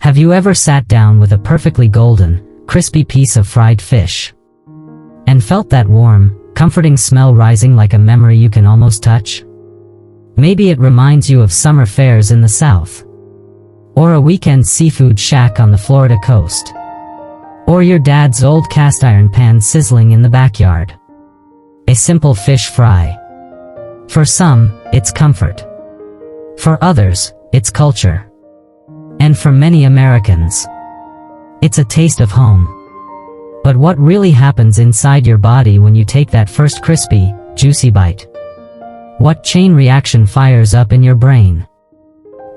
Have you ever sat down with a perfectly golden, crispy piece of fried fish and felt that warm, comforting smell rising like a memory you can almost touch? Maybe it reminds you of summer fairs in the South, or a weekend seafood shack on the Florida coast, or your dad's old cast iron pan sizzling in the backyard. A simple fish fry. For some, it's comfort. For others, it's culture. And for many Americans, it's a taste of home. But what really happens inside your body when you take that first crispy, juicy bite? What chain reaction fires up in your brain,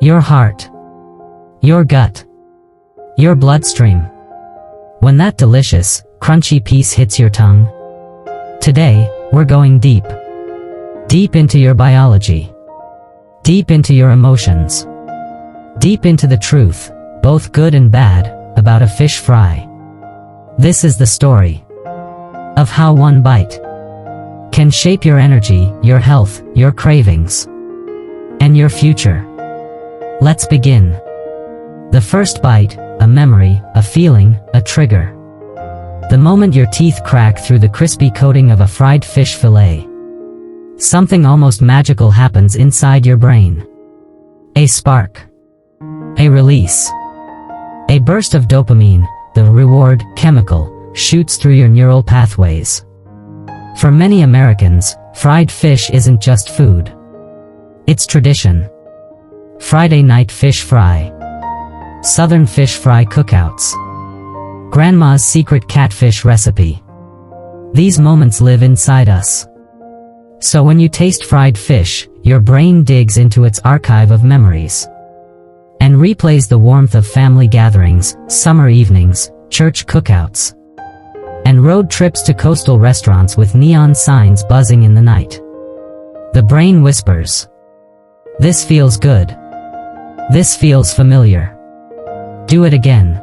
your heart, your gut, your bloodstream, when that delicious, crunchy piece hits your tongue? Today, we're going deep. Deep into your biology. Deep into your emotions. Deep into the truth, both good and bad, about a fish fry. This is the story of how one bite can shape your energy, your health, your cravings, and your future. Let's begin. The first bite, a memory, a feeling, a trigger. The moment your teeth crack through the crispy coating of a fried fish fillet, something almost magical happens inside your brain. A spark. A release. A burst of dopamine, the reward chemical, shoots through your neural pathways. For many Americans, fried fish isn't just food. It's tradition. Friday night fish fry. Southern fish fry cookouts. Grandma's secret catfish recipe. These moments live inside us. So when you taste fried fish, your brain digs into its archive of memories and replays the warmth of family gatherings, summer evenings, church cookouts, and road trips to coastal restaurants with neon signs buzzing in the night. The brain whispers, "This feels good. This feels familiar. Do it again."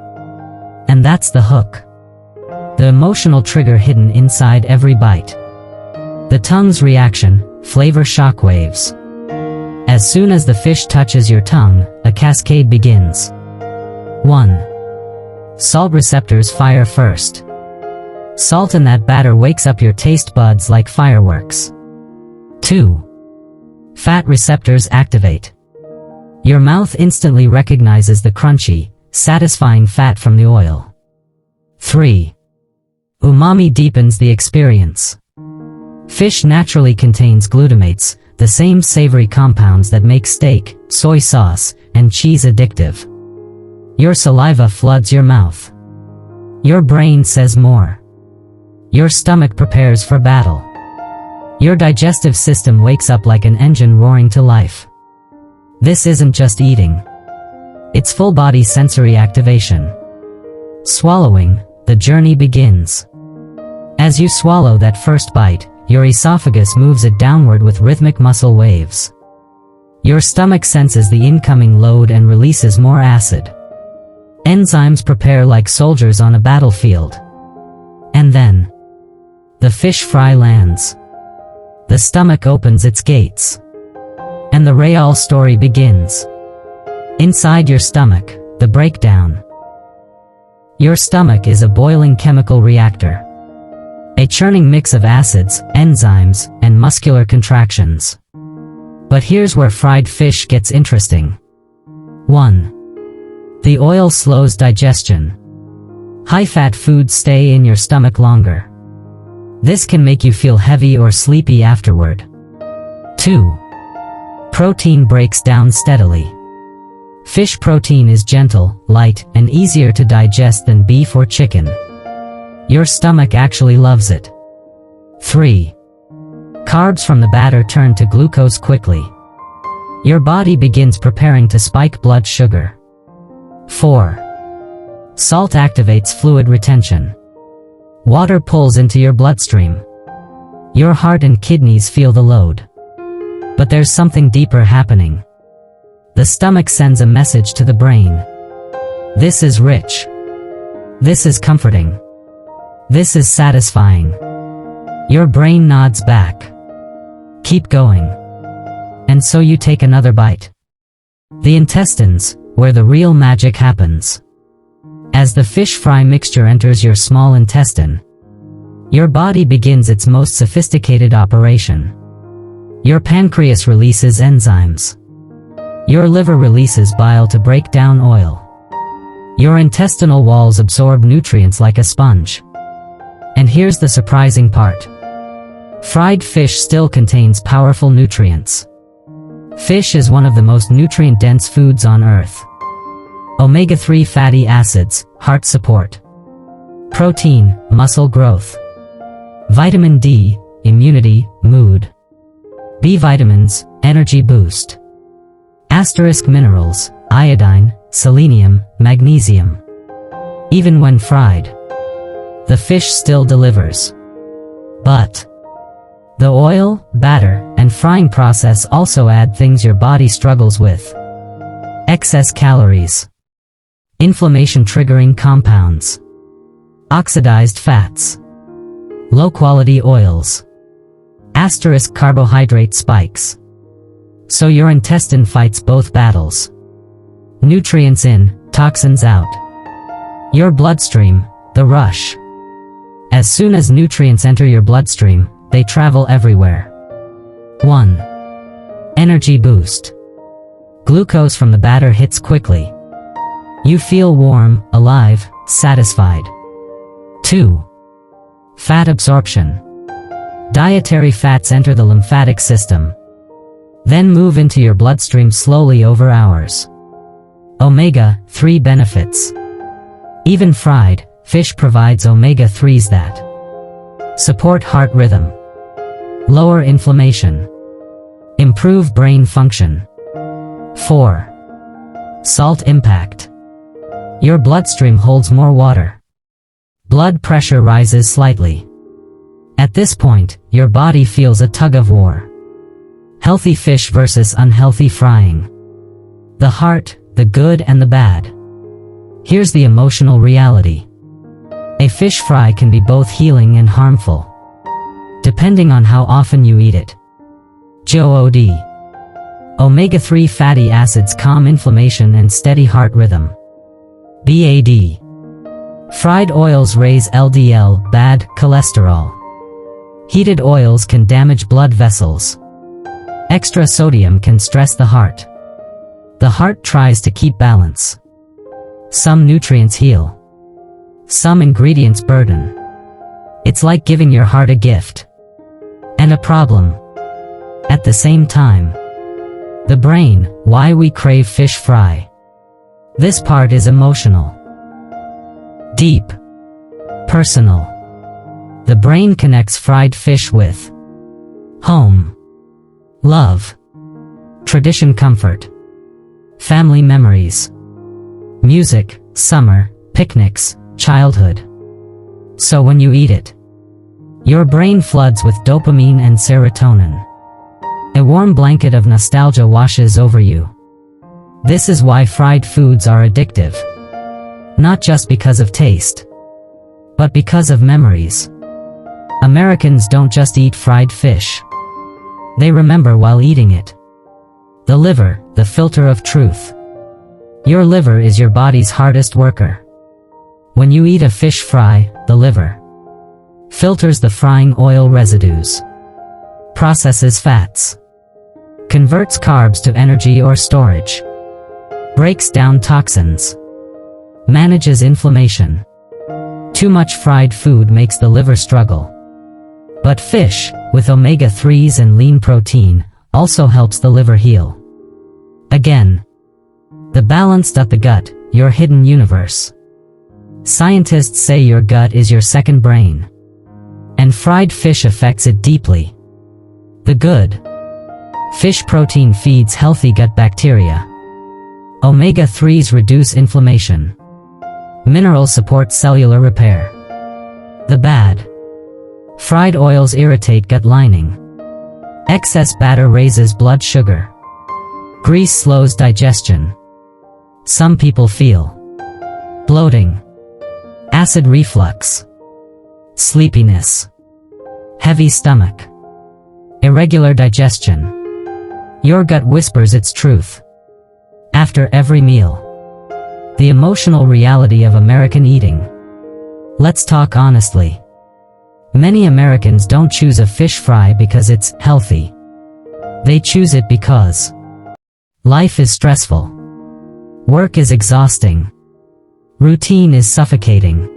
And that's the hook. The emotional trigger hidden inside every bite. The tongue's reaction, flavor shockwaves. As soon as the fish touches your tongue, a cascade begins. 1. Salt receptors fire first. Salt in that batter wakes up your taste buds like fireworks. 2. Fat receptors activate. Your mouth instantly recognizes the crunchy, satisfying fat from the oil. 3. Umami deepens the experience. Fish naturally contains glutamates, the same savory compounds that make steak, soy sauce, and cheese addictive. Your saliva floods your mouth. Your brain says more. Your stomach prepares for battle. Your digestive system wakes up like an engine roaring to life. This isn't just eating. It's full-body sensory activation. Swallowing, the journey begins. As you swallow that first bite, your esophagus moves it downward with rhythmic muscle waves. Your stomach senses the incoming load and releases more acid. Enzymes prepare like soldiers on a battlefield. And then, the fish fry lands. The stomach opens its gates. And the real story begins. Inside your stomach, the breakdown. Your stomach is a boiling chemical reactor. A churning mix of acids, enzymes, and muscular contractions. But here's where fried fish gets interesting. 1. The oil slows digestion. High-fat foods stay in your stomach longer. This can make you feel heavy or sleepy afterward. 2. Protein breaks down steadily. Fish protein is gentle, light, and easier to digest than beef or chicken. Your stomach actually loves it. 3. Carbs from the batter turn to glucose quickly. Your body begins preparing to spike blood sugar. 4. Salt activates fluid retention. Water pulls into your bloodstream. Your heart and kidneys feel the load. But there's something deeper happening. The stomach sends a message to the brain. This is rich. This is comforting. This is satisfying. Your brain nods back. Keep going. And so you take another bite. The intestines, where the real magic happens. As the fish fry mixture enters your small intestine, your body begins its most sophisticated operation. Your pancreas releases enzymes. Your liver releases bile to break down oil. Your intestinal walls absorb nutrients like a sponge. And here's the surprising part. Fried fish still contains powerful nutrients. Fish is one of the most nutrient-dense foods on Earth. Omega-3 fatty acids, heart support. Protein, muscle growth. Vitamin D, immunity, mood. B vitamins, energy boost. Asterisk minerals, iodine, selenium, magnesium. Even when fried, the fish still delivers. But the oil, batter, and frying process also add things your body struggles with. Excess calories. Inflammation-triggering compounds. Oxidized fats. Low-quality oils. Asterisk carbohydrate spikes. So your intestine fights both battles. Nutrients in, toxins out. Your bloodstream, the rush. As soon as nutrients enter your bloodstream, they travel everywhere. 1. Energy boost. Glucose from the batter hits quickly. You feel warm, alive, satisfied. 2. Fat absorption. Dietary fats enter the lymphatic system, then move into your bloodstream slowly over hours. Omega-3 benefits. Even fried, fish provides omega-3s that support heart rhythm, lower inflammation, improve brain function. 4. Salt impact. Your bloodstream holds more water. Blood pressure rises slightly. At this point, your body feels a tug-of-war. Healthy fish versus unhealthy frying. The heart, the good and the bad. Here's the emotional reality. A fish fry can be both healing and harmful, depending on how often you eat it. GOD. Omega-3 fatty acids calm inflammation and steady heart rhythm. BAD. Fried oils raise LDL, bad cholesterol. Heated oils can damage blood vessels. Extra sodium can stress the heart. The heart tries to keep balance. Some nutrients heal. Some ingredients burden. It's like giving your heart a gift and a problem at the same time. The brain, why we crave fish fry. This part is emotional. Deep. Personal. The brain connects fried fish with home, love, tradition, comfort, family memories, music, summer, picnics, childhood. So when you eat it, your brain floods with dopamine and serotonin. A warm blanket of nostalgia washes over you. This is why fried foods are addictive. Not just because of taste, but because of memories. Americans don't just eat fried fish. They remember while eating it. The liver, the filter of truth. Your liver is your body's hardest worker. When you eat a fish fry, the liver filters the frying oil residues, processes fats, converts carbs to energy or storage, breaks down toxins, manages inflammation. Too much fried food makes the liver struggle. But fish, with omega-3s and lean protein, also helps the liver heal. Again, the balanced up the gut, your hidden universe. Scientists say your gut is your second brain, and fried fish affects it deeply. The good. Fish protein feeds healthy gut bacteria. Omega-3s reduce inflammation. Minerals support cellular repair. The bad. Fried oils irritate gut lining. Excess batter raises blood sugar. Grease slows digestion. Some people feel bloating, acid reflux, sleepiness, heavy stomach, irregular digestion. Your gut whispers its truth. After every meal, The emotional reality of American eating. Let's talk honestly. Many Americans don't choose a fish fry because it's healthy. They choose it because life is stressful. Work is exhausting. Routine is suffocating.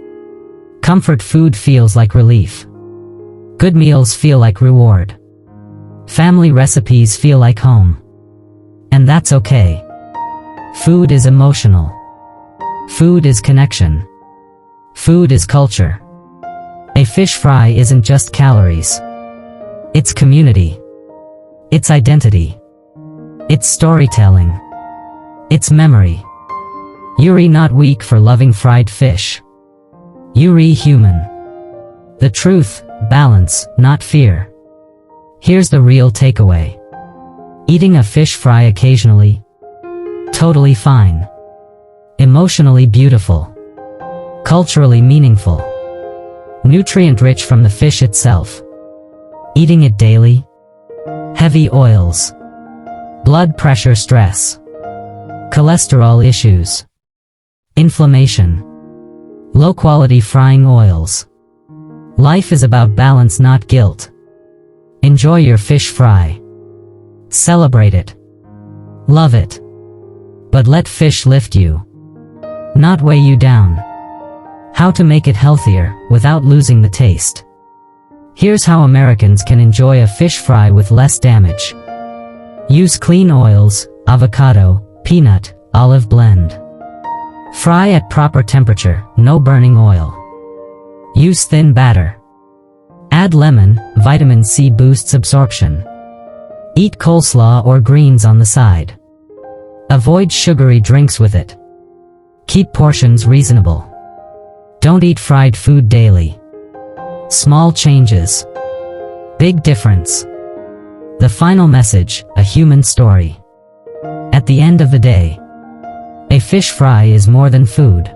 Comfort food feels like relief. Good meals feel like reward. Family recipes feel like home. And that's okay. Food is emotional. Food is connection. Food is culture. A fish fry isn't just calories. It's community. It's identity. It's storytelling. It's memory. You're not weak for loving fried fish. You're human. The truth, balance, not fear. Here's the real takeaway. Eating a fish fry occasionally, totally fine. Emotionally beautiful. Culturally meaningful. Nutrient-rich from the fish itself. Eating it daily. Heavy oils. Blood pressure stress. Cholesterol issues. Inflammation. Low-quality frying oils. Life is about balance, not guilt. Enjoy your fish fry. Celebrate it. Love it. But let fish lift you, not weigh you down. How to make it healthier without losing the taste. Here's how Americans can enjoy a fish fry with less damage. Use clean oils, avocado, peanut, olive blend. Fry at proper temperature, no burning oil. Use thin batter. Add lemon, vitamin C boosts absorption. Eat coleslaw or greens on the side. Avoid sugary drinks with it. Keep portions reasonable. Don't eat fried food daily. Small changes. Big difference. The final message, a human story. At the end of the day, a fish fry is more than food.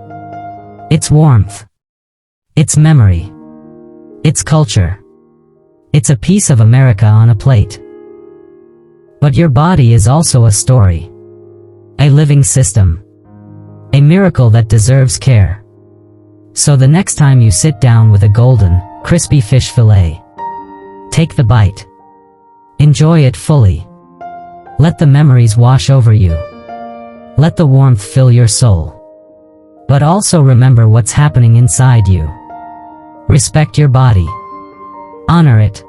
It's warmth. It's memory. It's culture. It's a piece of America on a plate. But your body is also a story. A living system. A miracle that deserves care. So the next time you sit down with a golden, crispy fish fillet, take the bite. Enjoy it fully. Let the memories wash over you. Let the warmth fill your soul. But also remember what's happening inside you. Respect your body. Honor it.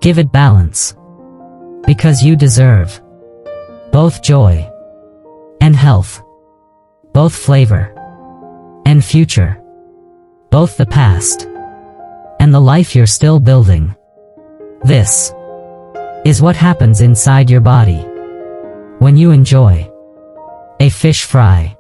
Give it balance. Because you deserve both joy and health, both flavor and future, both the past and the life you're still building. This is what happens inside your body when you enjoy a fish fry.